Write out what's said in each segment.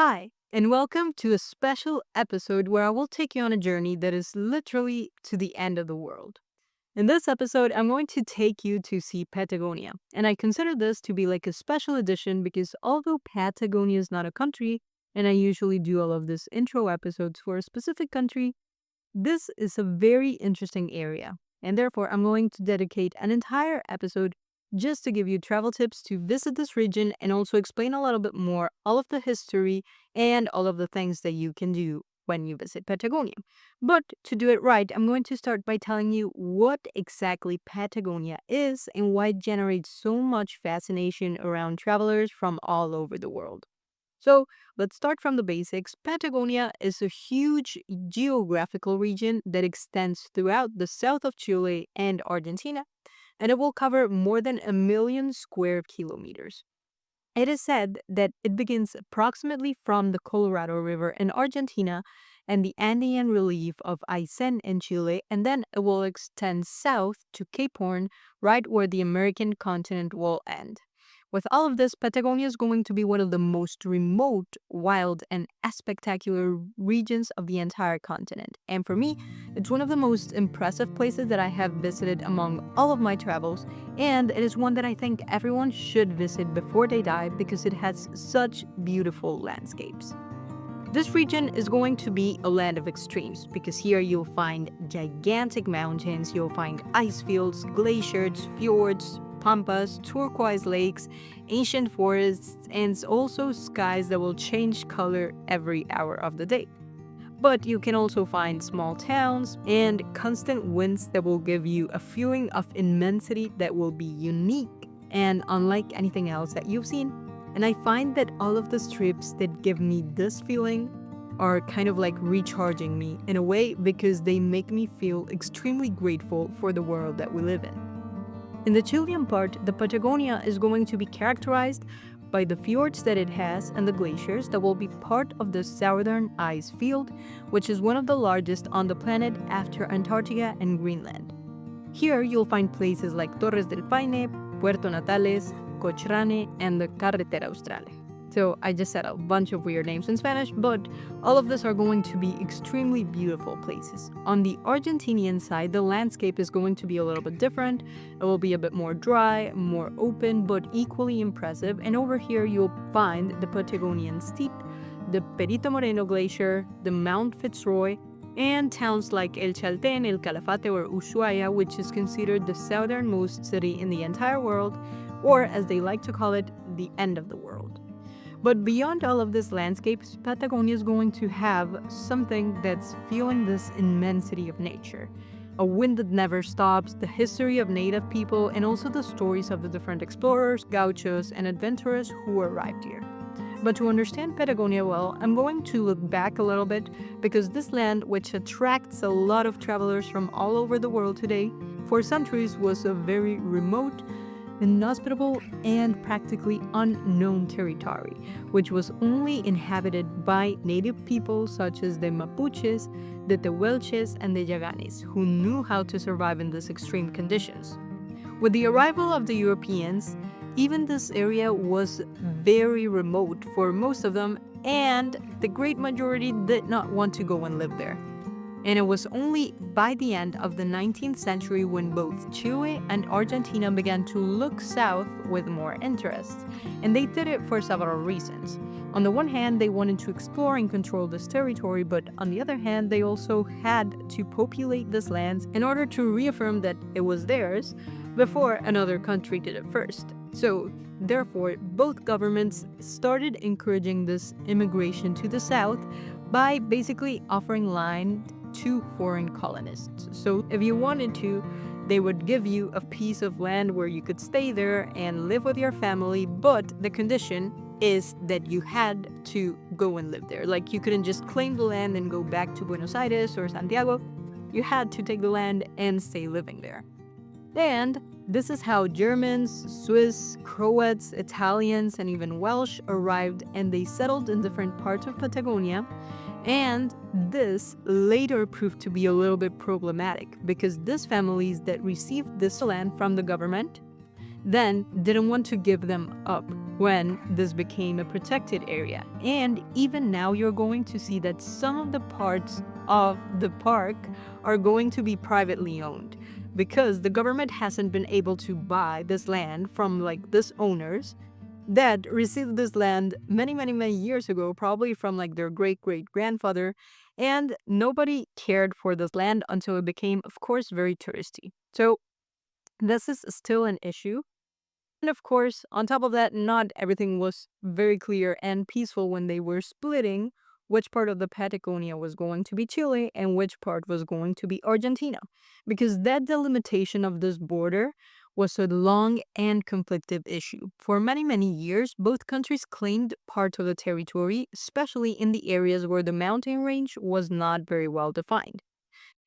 Hi, and welcome to a special episode where I will take you on a journey that is literally to the end of the world. In this episode, I'm going to take you to see Patagonia, and I consider this to be like a special edition because although Patagonia is not a country, and I usually do all of these intro episodes for a specific country, this is a very interesting area, and therefore I'm going to dedicate an entire episode just to give you travel tips to visit this region and also explain a little bit more all of the history and all of the things that you can do when you visit Patagonia. But to do it right, I'm going to start by telling you what exactly Patagonia is and why it generates so much fascination around travelers from all over the world. So let's start from the basics. Patagonia is a huge geographical region that extends throughout the south of Chile and Argentina, and it will cover more than 1 million square kilometers. It is said that it begins approximately from the Colorado River in Argentina and the Andean relief of Aysén in Chile, and then it will extend south to Cape Horn, right where the American continent will end. With all of this, Patagonia is going to be one of the most remote, wild, and spectacular regions of the entire continent. And for me, it's one of the most impressive places that I have visited among all of my travels, and it is one that I think everyone should visit before they die because it has such beautiful landscapes. This region is going to be a land of extremes because here you'll find gigantic mountains, you'll find ice fields, glaciers, fjords, pampas, turquoise lakes, ancient forests, and also skies that will change color every hour of the day. But you can also find small towns and constant winds that will give you a feeling of immensity that will be unique and unlike anything else that you've seen. And I find that all of the trips that give me this feeling are kind of like recharging me in a way because they make me feel extremely grateful for the world that we live in. In the Chilean part, the Patagonia is going to be characterized by the fjords that it has and the glaciers that will be part of the southern ice field, which is one of the largest on the planet after Antarctica and Greenland. Here you'll find places like Torres del Paine, Puerto Natales, Cochrane, and the Carretera Austral. So I just said a bunch of weird names in Spanish, but all of these are going to be extremely beautiful places. On the Argentinian side, the landscape is going to be a little bit different. It will be a bit more dry, more open, but equally impressive. And over here, you'll find the Patagonian Steep, the Perito Moreno Glacier, the Mount Fitzroy, and towns like El Chaltén, El Calafate, or Ushuaia, which is considered the southernmost city in the entire world, or as they like to call it, the end of the world. But beyond all of these landscapes, Patagonia is going to have something that's feeling this immensity of nature. A wind that never stops, the history of native people, and also the stories of the different explorers, gauchos, and adventurers who arrived here. But to understand Patagonia well, I'm going to look back a little bit because this land, which attracts a lot of travelers from all over the world today, for centuries was a very remote, inhospitable, and practically unknown territory, which was only inhabited by native people such as the Mapuches, the Tehuelches, and the Yaganes, who knew how to survive in these extreme conditions. With the arrival of the Europeans, even this area was very remote for most of them, and the great majority did not want to go and live there. And it was only by the end of the 19th century when both Chile and Argentina began to look south with more interest. And they did it for several reasons. On the one hand, they wanted to explore and control this territory, but on the other hand, they also had to populate this land in order to reaffirm that it was theirs before another country did it first. So, therefore, both governments started encouraging this immigration to the south by basically offering land to foreign colonists. So if you wanted to, they would give you a piece of land where you could stay there and live with your family, but the condition is that you had to go and live there. Like you couldn't just claim the land and go back to Buenos Aires or Santiago. You had to take the land and stay living there. And this is how Germans, Swiss, Croats, Italians, and even Welsh arrived, and they settled in different parts of Patagonia. And this later proved to be a little bit problematic because these families that received this land from the government, then didn't want to give them up when this became a protected area. And even now, you're going to see that some of the parts of the park are going to be privately owned because the government hasn't been able to buy this land from like this owners that received this land many, many, many years ago, probably from like their great great grandfather. And nobody cared for this land until it became, of course, very touristy. So this is still an issue. And of course, on top of that, not everything was very clear and peaceful when they were splitting which part of the Patagonia was going to be Chile and which part was going to be Argentina. Because that delimitation of this border was a long and conflictive issue. For many, many years, both countries claimed part of the territory, especially in the areas where the mountain range was not very well defined.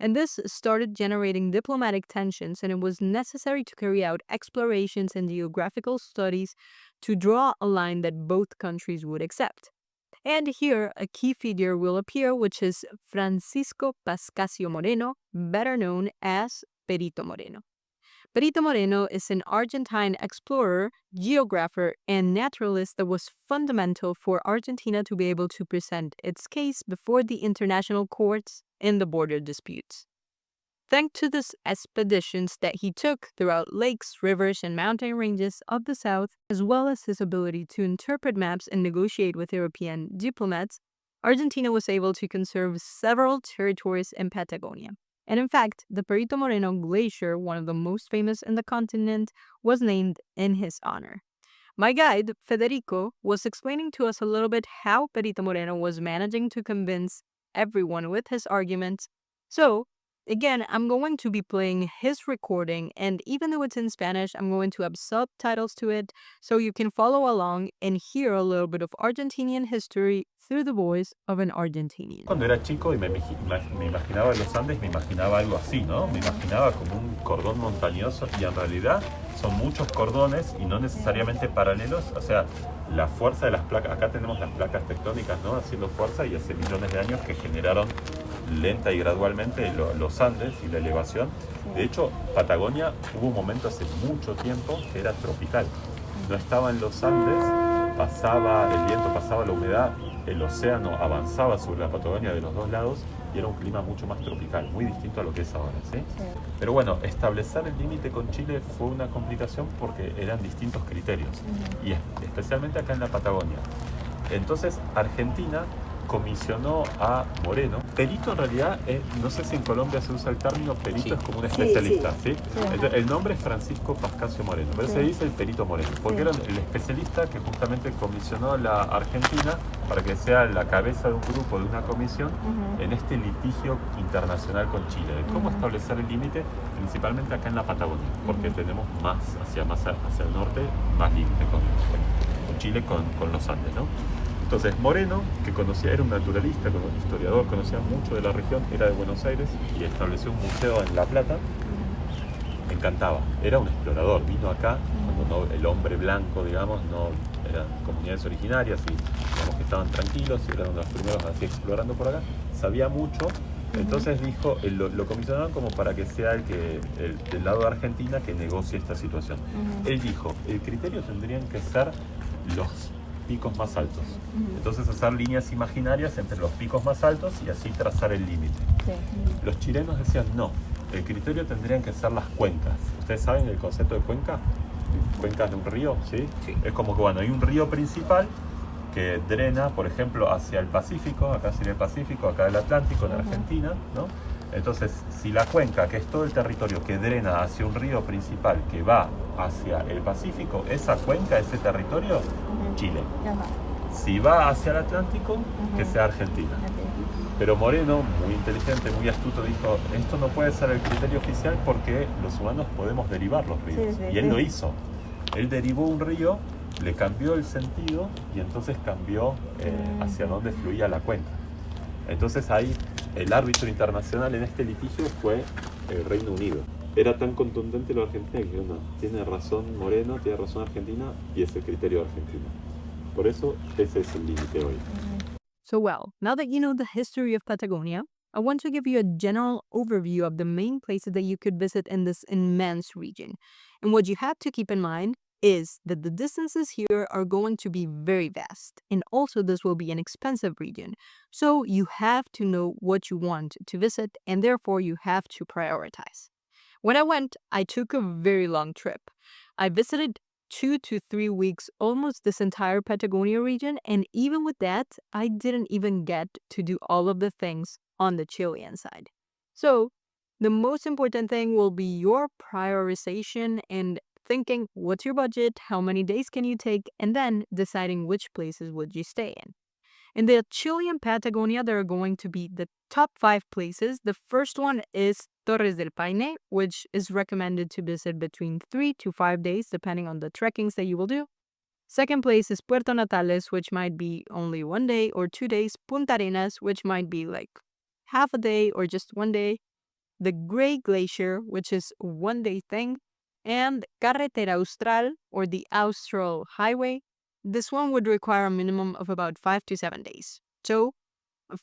And this started generating diplomatic tensions, and it was necessary to carry out explorations and geographical studies to draw a line that both countries would accept. And here, a key figure will appear, which is Francisco Pascasio Moreno, better known as Perito Moreno. Perito Moreno is an Argentine explorer, geographer, and naturalist that was fundamental for Argentina to be able to present its case before the international courts in the border disputes. Thanks to these expeditions that he took throughout lakes, rivers, and mountain ranges of the south, as well as his ability to interpret maps and negotiate with European diplomats, Argentina was able to conserve several territories in Patagonia. And in fact, the Perito Moreno Glacier, one of the most famous in the continent, was named in his honor. My guide, Federico, was explaining to us a little bit how Perito Moreno was managing to convince everyone with his arguments. So, again, I'm going to be playing his recording, and even though it's in Spanish, I'm going to have subtitles to it so you can follow along and hear a little bit of Argentinian history through the voice of an Argentinian. Cuando era chico y me imaginaba los Andes, me imaginaba algo así, ¿no? Me imaginaba como un cordón montañoso y en realidad son muchos cordones y no necesariamente paralelos. O sea, la fuerza de las placas, acá tenemos las placas tectónicas, ¿no? Haciendo fuerza y hace millones de años que generaron lenta y gradualmente los Andes y la elevación. De hecho, Patagonia hubo un momento hace mucho tiempo que era tropical. No estaba en los Andes, pasaba el viento, pasaba la humedad, el océano avanzaba sobre la Patagonia de los dos lados y era un clima mucho más tropical, muy distinto a lo que es ahora, ¿sí? Sí. Pero bueno, establecer el límite con Chile fue una complicación porque eran distintos criterios, y especialmente acá en la Patagonia. Entonces Argentina comisionó a Moreno. Perito en realidad, no sé si en Colombia se usa el término perito, sí. Es como un especialista, ¿sí? Sí. Entonces, el nombre es Francisco Pascasio Moreno, pero se dice el Perito Moreno, porque era el especialista que justamente comisionó a la Argentina para que sea la cabeza de un grupo, de una comisión, en este litigio internacional con Chile, de cómo establecer el límite, principalmente acá en la Patagonia, porque tenemos más hacia el norte, más límite con Chile, con los Andes, ¿no? Entonces Moreno, que conocía, era un naturalista, un historiador, conocía mucho de la región, era de Buenos Aires y estableció un museo en La Plata. Me encantaba, era un explorador, vino acá cuando el hombre blanco, digamos, no eran comunidades originarias y digamos que estaban tranquilos y eran los primeros así explorando por acá, sabía mucho. Entonces dijo, lo comisionaron como para que sea del lado de Argentina que negocie esta situación. Él dijo, el criterio tendrían que ser los picos más altos. Entonces hacer líneas imaginarias entre los picos más altos y así trazar el límite. Sí. Los chilenos decían no, el criterio tendrían que ser las cuencas. ¿Ustedes saben el concepto de cuenca? Cuencas de un río, ¿sí? Sí. Es como que bueno, hay un río principal que drena, por ejemplo, hacia el Pacífico, acá sería el Pacífico, acá el Atlántico en Argentina, ¿no? Entonces, si la cuenca, que es todo el territorio que drena hacia un río principal que va hacia el Pacífico, esa cuenca, ese territorio, Chile. Si va hacia el Atlántico, que sea Argentina. Pero Moreno, muy inteligente, muy astuto, dijo, esto no puede ser el criterio oficial porque los humanos podemos derivar los ríos. Y él lo hizo. Él derivó un río, le cambió el sentido y entonces cambió hacia dónde fluía la cuenca. Entonces ahí el árbitro internacional en este litigio fue el Reino Unido. Era tan contundente lo argentino que no, tiene razón Moreno, tiene razón Argentina y es el criterio de Argentina. Por eso ese es el límite hoy. So well, now that you know the history of Patagonia, I want to give you a general overview of the main places that you could visit in this immense region. And what you have to keep in mind is that the distances here are going to be very vast. And also, this will be an expensive region. So, you have to know what you want to visit, and therefore, you have to prioritize. When I went, I took a very long trip. I visited 2 to 3 weeks, almost this entire Patagonia region, and even with that, I didn't even get to do all of the things on the Chilean side. So, the most important thing will be your prioritization and thinking what's your budget, how many days can you take, and then deciding which places would you stay in. In the Chilean Patagonia, there are going to be the top 5 places. The first one is Torres del Paine, which is recommended to visit between 3 to 5 days, depending on the trekkings that you will do. Second place is Puerto Natales, which might be only 1 day or 2 days. Punta Arenas, which might be like half a day or just 1 day. The Great Glacier, which is a 1 day thing. And Carretera Austral, or the Austral Highway. This one would require a minimum of about 5 to 7 days. So,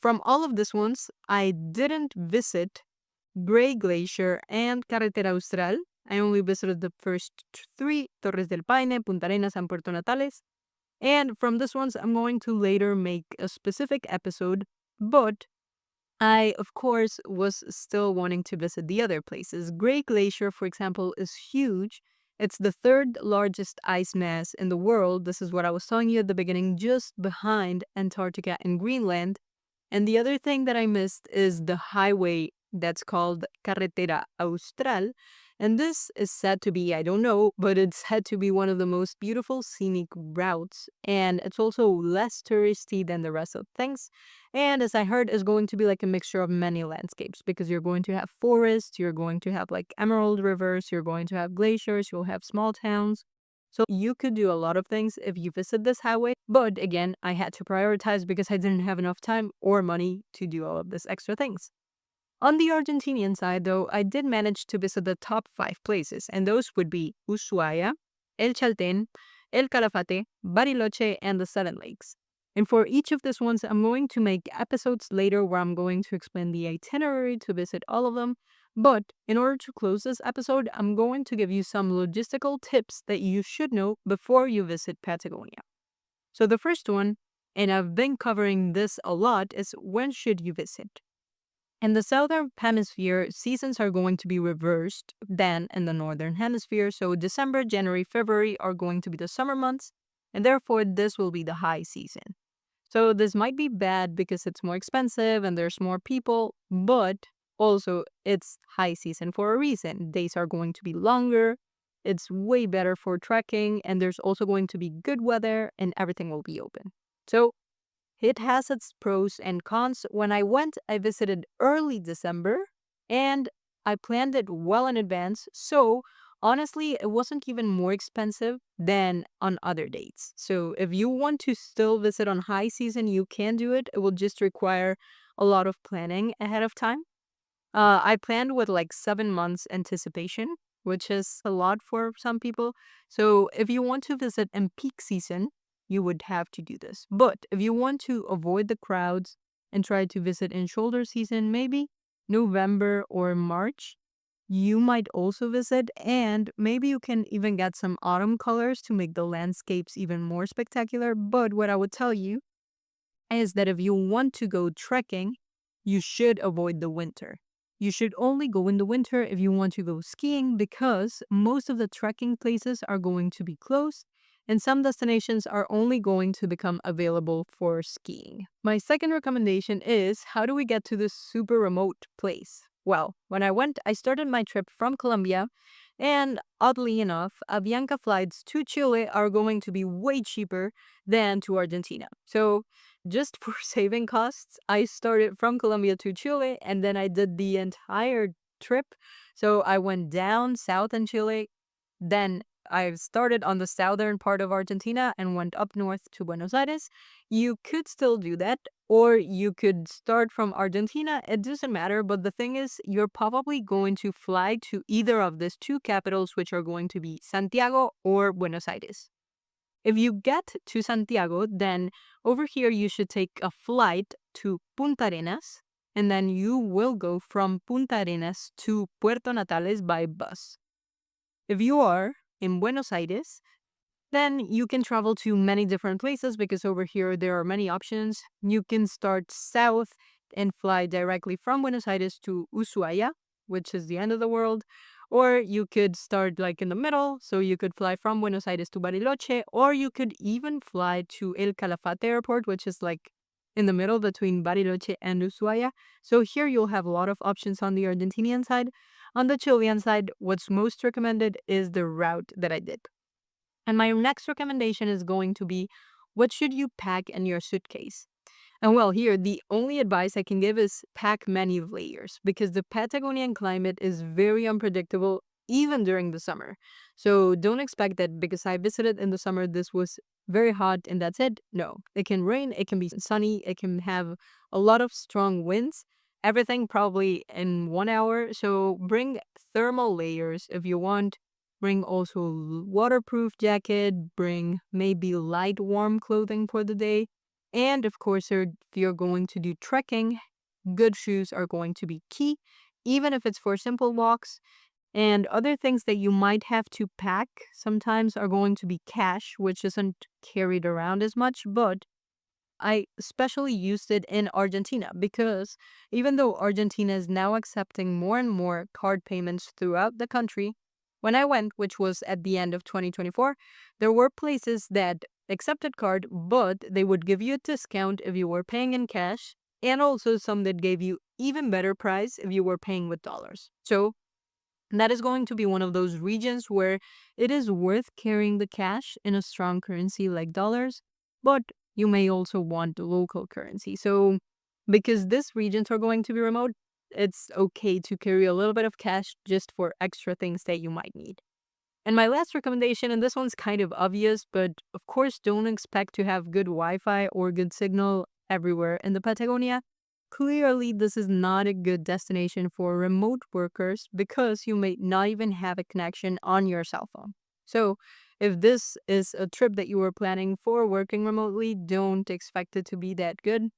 from all of these ones, I didn't visit Great Glacier and Carretera Austral. I only visited the first three, Torres del Paine, Punta Arenas, and Puerto Natales. And from this ones, I'm going to later make a specific episode, but I, of course, was still wanting to visit the other places. Great Glacier, for example, is huge. It's the third largest ice mass in the world. This is what I was telling you at the beginning, just behind Antarctica and Greenland. And the other thing that I missed is the highway that's called Carretera Austral. And this is said to be, I don't know, but it's said to be one of the most beautiful scenic routes. And it's also less touristy than the rest of things. And as I heard, is going to be like a mixture of many landscapes because you're going to have forests, you're going to have like emerald rivers, you're going to have glaciers, you'll have small towns. So you could do a lot of things if you visit this highway. But again, I had to prioritize because I didn't have enough time or money to do all of these extra things. On the Argentinian side, though, I did manage to visit the top 5 places, and those would be Ushuaia, El Chaltén, El Calafate, Bariloche, and the Seven Lakes. And for each of these ones, I'm going to make episodes later where I'm going to explain the itinerary to visit all of them. But in order to close this episode, I'm going to give you some logistical tips that you should know before you visit Patagonia. So the first one, and I've been covering this a lot, is when should you visit? In the southern hemisphere, seasons are going to be reversed than in the northern hemisphere. So December, January, February are going to be the summer months, and therefore this will be the high season. So this might be bad because it's more expensive and there's more people, but also it's high season for a reason. Days are going to be longer. It's way better for trekking, and there's also going to be good weather and everything will be open. So it has its pros and cons. When I went, I visited early December and I planned it well in advance. So honestly, it wasn't even more expensive than on other dates. So if you want to still visit on high season, you can do it. It will just require a lot of planning ahead of time. I planned with like 7 months anticipation, which is a lot for some people. So if you want to visit in peak season, you would have to do this. But if you want to avoid the crowds and try to visit in shoulder season, maybe November or March, you might also visit, and maybe you can even get some autumn colors to make the landscapes even more spectacular. But what I would tell you is that if you want to go trekking, you should avoid the winter. You should only go in the winter if you want to go skiing because most of the trekking places are going to be closed and some destinations are only going to become available for skiing. My second recommendation is how do we get to this super remote place? Well, when I went, I started my trip from Colombia, and oddly enough, Avianca flights to Chile are going to be way cheaper than to Argentina. So just for saving costs, I started from Colombia to Chile and then I did the entire trip. So I went down south in Chile, then I started on the southern part of Argentina and went up north to Buenos Aires. You could still do that, or you could start from Argentina. It doesn't matter, but the thing is, you're probably going to fly to either of these two capitals, which are going to be Santiago or Buenos Aires. If you get to Santiago, then over here you should take a flight to Punta Arenas, and then you will go from Punta Arenas to Puerto Natales by bus. If you are in Buenos Aires, then you can travel to many different places because over here there are many options. You can start south and fly directly from Buenos Aires to Ushuaia, which is the end of the world. Or you could start like in the middle, so you could fly from Buenos Aires to Bariloche, or you could even fly to El Calafate Airport, which is like in the middle between Bariloche and Ushuaia. So here you'll have a lot of options on the Argentinian side. On the Chilean side, what's most recommended is the route that I did. And my next recommendation is going to be, what should you pack in your suitcase? And well, here, the only advice I can give is pack many layers because the Patagonian climate is very unpredictable even during the summer. So don't expect that because I visited in the summer, this was very hot and that's it. No, it can rain, it can be sunny, it can have a lot of strong winds, everything probably in 1 hour. So bring thermal layers if you want. Bring also waterproof jacket, bring maybe light warm clothing for the day, and of course, if you're going to do trekking, good shoes are going to be key, even if it's for simple walks. And other things that you might have to pack sometimes are going to be cash, which isn't carried around as much, but I especially used it in Argentina because even though Argentina is now accepting more and more card payments throughout the country, when I went, which was at the end of 2024, there were places that accepted card, but they would give you a discount if you were paying in cash, and also some that gave you even better price if you were paying with dollars. So that is going to be one of those regions where it is worth carrying the cash in a strong currency like dollars, but you may also want the local currency. So, because these regions are going to be remote, it's okay to carry a little bit of cash just for extra things that you might need. And my last recommendation, and this one's kind of obvious, but of course, don't expect to have good Wi Fi or good signal everywhere in the Patagonia. Clearly, this is not a good destination for remote workers because you may not even have a connection on your cell phone. So, if this is a trip that you were planning for working remotely, don't expect it to be that good.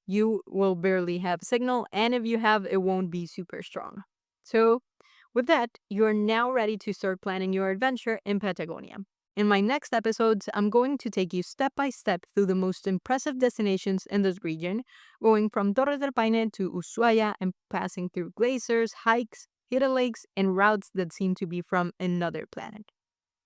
You will barely have signal, and if you have, it won't be super strong. So, with that, you're now ready to start planning your adventure in Patagonia. In my next episodes, I'm going to take you step by step through the most impressive destinations in this region, going from Torre del Paine to Ushuaia and passing through glaciers, hikes, hidden lakes, and routes that seem to be from another planet.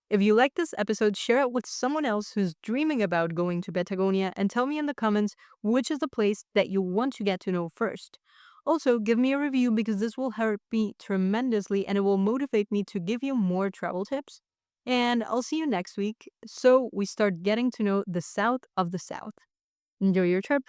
If you like this episode, share it with someone else who's dreaming about going to Patagonia and tell me in the comments which is the place that you want to get to know first. Also, give me a review because this will help me tremendously and it will motivate me to give you more travel tips. And I'll see you next week so we start getting to know the south of the south. Enjoy your trip.